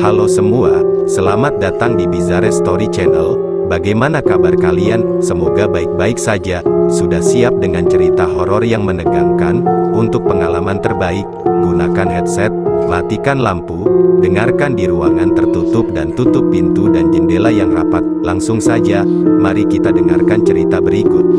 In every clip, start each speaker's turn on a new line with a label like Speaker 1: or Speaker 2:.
Speaker 1: Halo semua, selamat datang di Bizarre Story Channel. Bagaimana kabar kalian? Semoga baik-baik saja. Sudah siap dengan cerita horor yang menegangkan? Untuk pengalaman terbaik, gunakan headset, matikan lampu, dengarkan di ruangan tertutup dan tutup pintu dan jendela yang rapat. Langsung saja, mari kita dengarkan cerita berikut.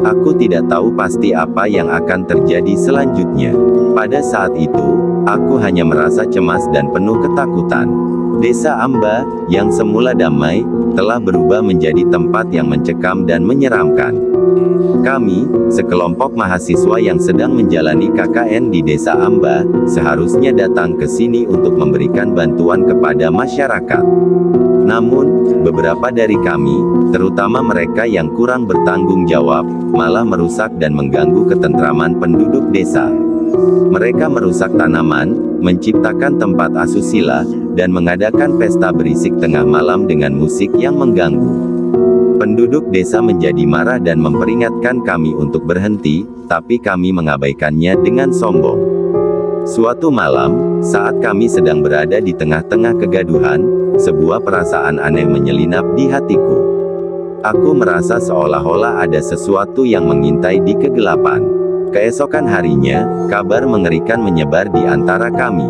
Speaker 2: Aku tidak tahu pasti apa yang akan terjadi selanjutnya. Pada saat itu, aku hanya merasa cemas dan penuh ketakutan. Desa Amba, yang semula damai, telah berubah menjadi tempat yang mencekam dan menyeramkan. Kami, sekelompok mahasiswa yang sedang menjalani KKN di Desa Amba, seharusnya datang ke sini untuk memberikan bantuan kepada masyarakat. Namun, beberapa dari kami, terutama mereka yang kurang bertanggung jawab, malah merusak dan mengganggu ketentraman penduduk desa. Mereka merusak tanaman, menciptakan tempat asusila, dan mengadakan pesta berisik tengah malam dengan musik yang mengganggu. Penduduk desa menjadi marah dan memperingatkan kami untuk berhenti, tapi kami mengabaikannya dengan sombong. Suatu malam, saat kami sedang berada di tengah-tengah kegaduhan, sebuah perasaan aneh menyelinap di hatiku. Aku merasa seolah-olah ada sesuatu yang mengintai di kegelapan. Keesokan harinya, kabar mengerikan menyebar di antara kami.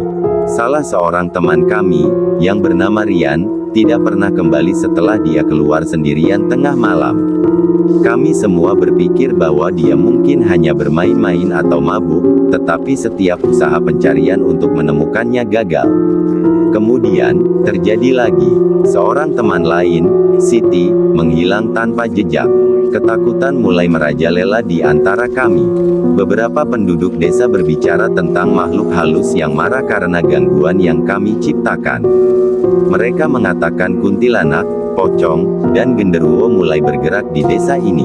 Speaker 2: Salah seorang teman kami, yang bernama Rian, tidak pernah kembali setelah dia keluar sendirian tengah malam. Kami semua berpikir bahwa dia mungkin hanya bermain-main atau mabuk, tetapi setiap usaha pencarian untuk menemukannya gagal. Kemudian, terjadi lagi. Seorang teman lain, Siti, menghilang tanpa jejak. Ketakutan mulai merajalela di antara kami. Beberapa penduduk desa berbicara tentang makhluk halus yang marah karena gangguan yang kami ciptakan. Mereka mengatakan kuntilanak, pocong, dan genderuwo mulai bergerak di desa ini.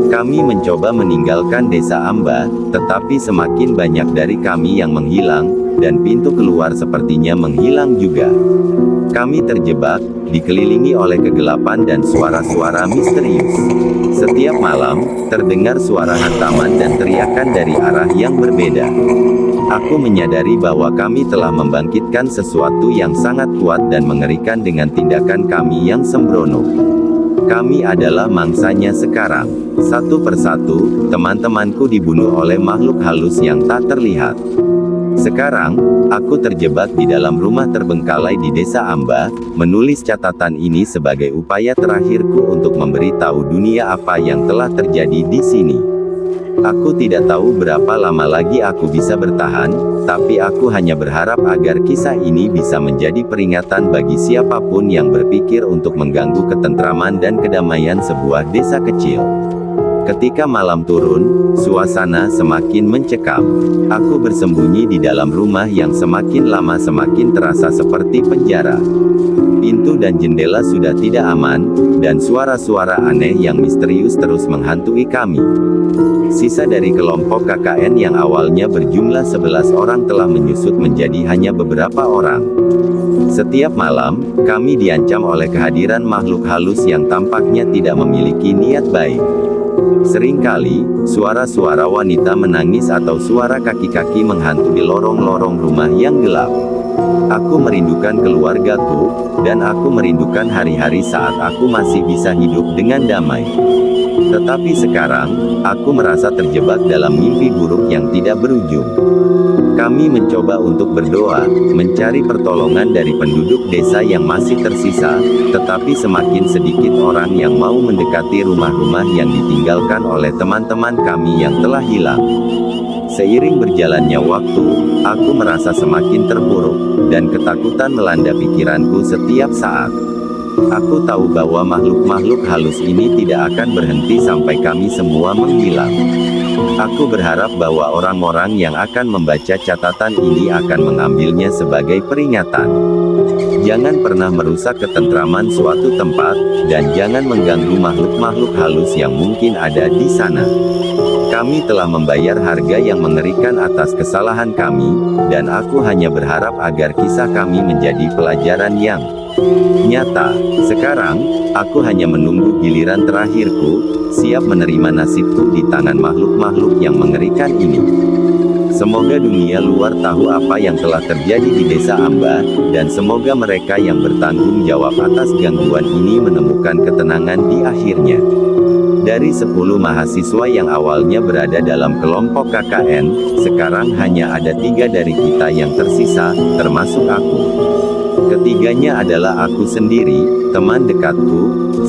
Speaker 2: Kami mencoba meninggalkan Desa Amba, tetapi semakin banyak dari kami yang menghilang, dan pintu keluar sepertinya menghilang juga. Kami terjebak, dikelilingi oleh kegelapan dan suara-suara misterius. Setiap malam, terdengar suara hantaman dan teriakan dari arah yang berbeda. Aku menyadari bahwa kami telah membangkitkan sesuatu yang sangat kuat dan mengerikan dengan tindakan kami yang sembrono. Kami adalah mangsanya sekarang. Satu persatu, teman-temanku dibunuh oleh makhluk halus yang tak terlihat. Sekarang, aku terjebak di dalam rumah terbengkalai di Desa Amba, menulis catatan ini sebagai upaya terakhirku untuk memberitahu dunia apa yang telah terjadi di sini. Aku tidak tahu berapa lama lagi aku bisa bertahan, tapi aku hanya berharap agar kisah ini bisa menjadi peringatan bagi siapapun yang berpikir untuk mengganggu ketentraman dan kedamaian sebuah desa kecil. Ketika malam turun, suasana semakin mencekam. Aku bersembunyi di dalam rumah yang semakin lama semakin terasa seperti penjara. Pintu dan jendela sudah tidak aman, dan suara-suara aneh yang misterius terus menghantui kami. Sisa dari kelompok KKN yang awalnya berjumlah 11 orang telah menyusut menjadi hanya beberapa orang. Setiap malam, kami diancam oleh kehadiran makhluk halus yang tampaknya tidak memiliki niat baik. Seringkali, suara-suara wanita menangis atau suara kaki-kaki menghantui lorong-lorong rumah yang gelap. Aku merindukan keluargaku, dan aku merindukan hari-hari saat aku masih bisa hidup dengan damai. Tetapi sekarang, aku merasa terjebak dalam mimpi buruk yang tidak berujung. Kami mencoba untuk berdoa, mencari pertolongan dari penduduk desa yang masih tersisa, tetapi semakin sedikit orang yang mau mendekati rumah-rumah yang ditinggalkan oleh teman-teman kami yang telah hilang. Seiring berjalannya waktu, aku merasa semakin terpuruk, dan ketakutan melanda pikiranku setiap saat. Aku tahu bahwa makhluk-makhluk halus ini tidak akan berhenti sampai kami semua menghilang. Aku berharap bahwa orang-orang yang akan membaca catatan ini akan mengambilnya sebagai peringatan. Jangan pernah merusak ketentraman suatu tempat, dan jangan mengganggu makhluk-makhluk halus yang mungkin ada di sana. Kami telah membayar harga yang mengerikan atas kesalahan kami, dan aku hanya berharap agar kisah kami menjadi pelajaran yang nyata. Sekarang, aku hanya menunggu giliran terakhirku, siap menerima nasibku di tangan makhluk-makhluk yang mengerikan ini. Semoga dunia luar tahu apa yang telah terjadi di desa Amba, dan semoga mereka yang bertanggung jawab atas gangguan ini menemukan ketenangan di akhirnya. Dari 10 mahasiswa yang awalnya berada dalam kelompok KKN, sekarang hanya ada 3 dari kita yang tersisa, termasuk aku. Ketiganya adalah aku sendiri, teman dekatku,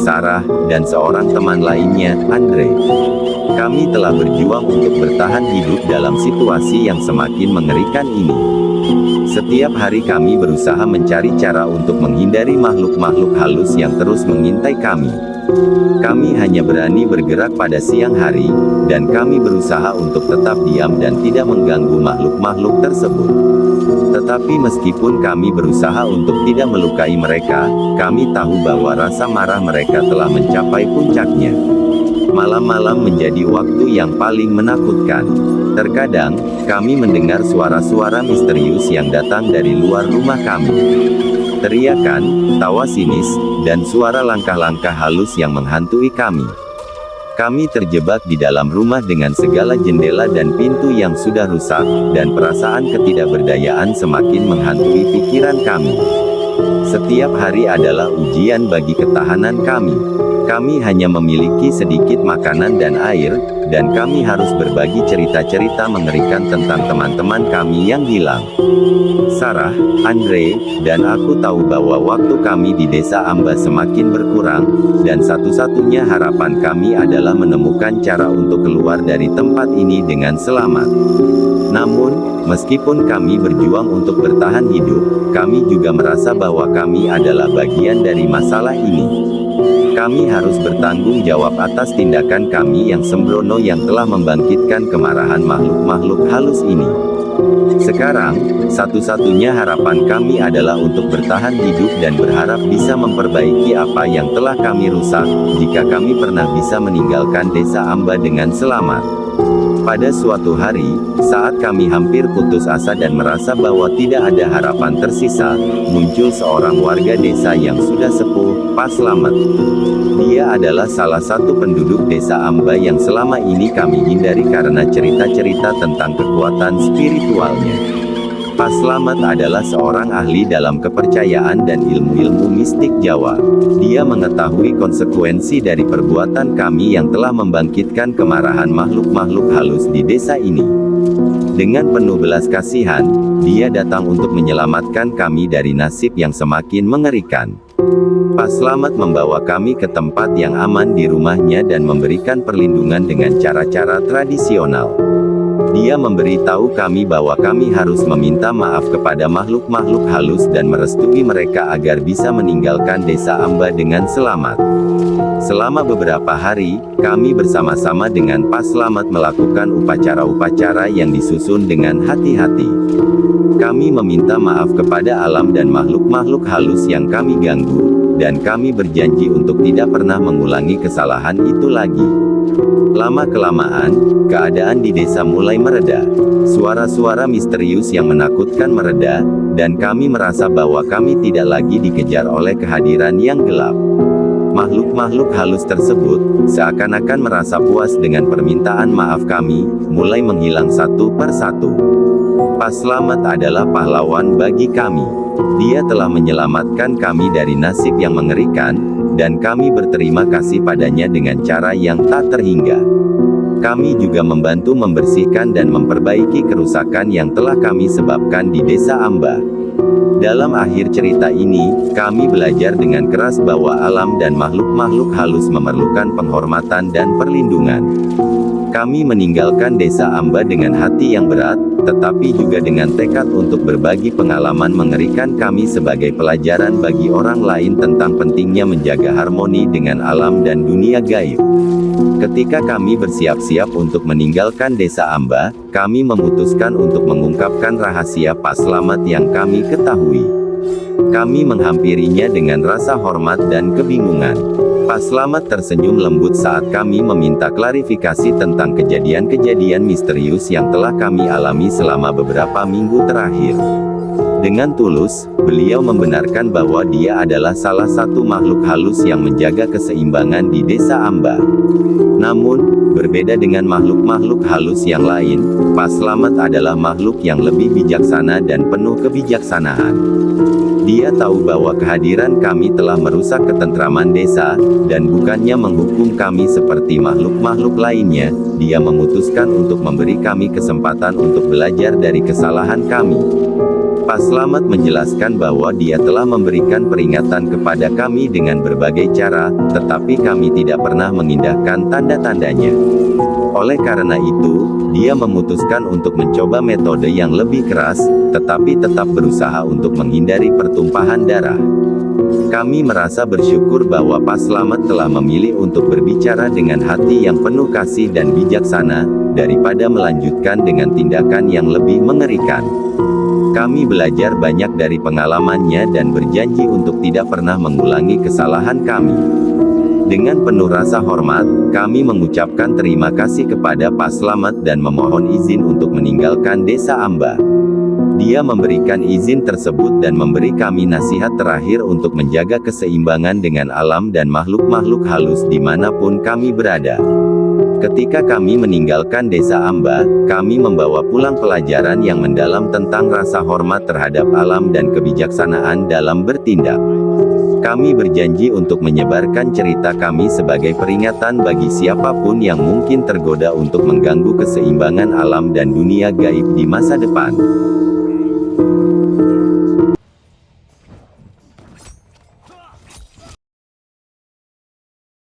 Speaker 2: Sarah, dan seorang teman lainnya, Andre. Kami telah berjuang untuk bertahan hidup dalam situasi yang semakin mengerikan ini. Setiap hari kami berusaha mencari cara untuk menghindari makhluk-makhluk halus yang terus mengintai kami. Kami hanya berani bergerak pada siang hari, dan kami berusaha untuk tetap diam dan tidak mengganggu makhluk-makhluk tersebut. Tetapi meskipun kami berusaha untuk tidak melukai mereka, kami tahu bahwa rasa marah mereka telah mencapai puncaknya. Malam-malam menjadi waktu yang paling menakutkan. Terkadang, kami mendengar suara-suara misterius yang datang dari luar rumah kami. Teriakan, tawa sinis, dan suara langkah-langkah halus yang menghantui kami. Kami terjebak di dalam rumah dengan segala jendela dan pintu yang sudah rusak, dan perasaan ketidakberdayaan semakin menghantui pikiran kami. Setiap hari adalah ujian bagi ketahanan kami. Kami hanya memiliki sedikit makanan dan air, dan kami harus berbagi cerita-cerita mengerikan tentang teman-teman kami yang hilang. Sarah, Andre, dan aku tahu bahwa waktu kami di desa Amba semakin berkurang, dan satu-satunya harapan kami adalah menemukan cara untuk keluar dari tempat ini dengan selamat. Namun, meskipun kami berjuang untuk bertahan hidup, kami juga merasa bahwa kami adalah bagian dari masalah ini. Kami harus bertanggung jawab atas tindakan kami yang sembrono yang telah membangkitkan kemarahan makhluk-makhluk halus ini. Sekarang, satu-satunya harapan kami adalah untuk bertahan hidup dan berharap bisa memperbaiki apa yang telah kami rusak, jika kami pernah bisa meninggalkan desa Amba dengan selamat. Pada suatu hari, saat kami hampir putus asa dan merasa bahwa tidak ada harapan tersisa, muncul seorang warga desa yang sudah sepuh, Pak Slamet. Dia adalah salah satu penduduk desa Amba yang selama ini kami hindari karena cerita-cerita tentang kekuatan spiritualnya. Pak Slamet adalah seorang ahli dalam kepercayaan dan ilmu-ilmu mistik Jawa. Dia mengetahui konsekuensi dari perbuatan kami yang telah membangkitkan kemarahan makhluk-makhluk halus di desa ini. Dengan penuh belas kasihan, dia datang untuk menyelamatkan kami dari nasib yang semakin mengerikan. Pak Slamet membawa kami ke tempat yang aman di rumahnya dan memberikan perlindungan dengan cara-cara tradisional. Dia memberitahu kami bahwa kami harus meminta maaf kepada makhluk-makhluk halus dan merestui mereka agar bisa meninggalkan desa Amba dengan selamat. Selama beberapa hari, kami bersama-sama dengan Pak Slamet melakukan upacara-upacara yang disusun dengan hati-hati. Kami meminta maaf kepada alam dan makhluk-makhluk halus yang kami ganggu, dan kami berjanji untuk tidak pernah mengulangi kesalahan itu lagi. Lama-kelamaan, keadaan di desa mulai mereda. Suara-suara misterius yang menakutkan mereda, dan kami merasa bahwa kami tidak lagi dikejar oleh kehadiran yang gelap. Makhluk-makhluk halus tersebut, seakan-akan merasa puas dengan permintaan maaf kami, mulai menghilang satu persatu. Pak Slamet adalah pahlawan bagi kami. Dia telah menyelamatkan kami dari nasib yang mengerikan, dan kami berterima kasih padanya dengan cara yang tak terhingga. Kami juga membantu membersihkan dan memperbaiki kerusakan yang telah kami sebabkan di desa Amba. Dalam akhir cerita ini, kami belajar dengan keras bahwa alam dan makhluk-makhluk halus memerlukan penghormatan dan perlindungan. Kami meninggalkan desa Amba dengan hati yang berat, tetapi juga dengan tekad untuk berbagi pengalaman mengerikan kami sebagai pelajaran bagi orang lain tentang pentingnya menjaga harmoni dengan alam dan dunia gaib. Ketika kami bersiap-siap untuk meninggalkan desa Amba, kami memutuskan untuk mengungkapkan rahasia Pak Slamet yang kami ketahui. Kami menghampirinya dengan rasa hormat dan kebingungan. Pak Slamet tersenyum lembut saat kami meminta klarifikasi tentang kejadian-kejadian misterius yang telah kami alami selama beberapa minggu terakhir. Dengan tulus, beliau membenarkan bahwa dia adalah salah satu makhluk halus yang menjaga keseimbangan di Desa Amba. Namun, berbeda dengan makhluk-makhluk halus yang lain, Pak Slamet adalah makhluk yang lebih bijaksana dan penuh kebijaksanaan. Dia tahu bahwa kehadiran kami telah merusak ketentraman desa, dan bukannya menghukum kami seperti makhluk-makhluk lainnya, dia memutuskan untuk memberi kami kesempatan untuk belajar dari kesalahan kami. Pak Slamet menjelaskan bahwa dia telah memberikan peringatan kepada kami dengan berbagai cara, tetapi kami tidak pernah mengindahkan tanda-tandanya. Oleh karena itu, dia memutuskan untuk mencoba metode yang lebih keras, tetapi tetap berusaha untuk menghindari pertumpahan darah. Kami merasa bersyukur bahwa Pak Slamet telah memilih untuk berbicara dengan hati yang penuh kasih dan bijaksana, daripada melanjutkan dengan tindakan yang lebih mengerikan. Kami belajar banyak dari pengalamannya dan berjanji untuk tidak pernah mengulangi kesalahan kami. Dengan penuh rasa hormat, kami mengucapkan terima kasih kepada Pak Slamet dan memohon izin untuk meninggalkan Desa Amba. Dia memberikan izin tersebut dan memberi kami nasihat terakhir untuk menjaga keseimbangan dengan alam dan makhluk-makhluk halus dimanapun kami berada. Ketika kami meninggalkan Desa Amba, kami membawa pulang pelajaran yang mendalam tentang rasa hormat terhadap alam dan kebijaksanaan dalam bertindak. Kami berjanji untuk menyebarkan cerita kami sebagai peringatan bagi siapapun yang mungkin tergoda untuk mengganggu keseimbangan alam dan dunia gaib di masa depan.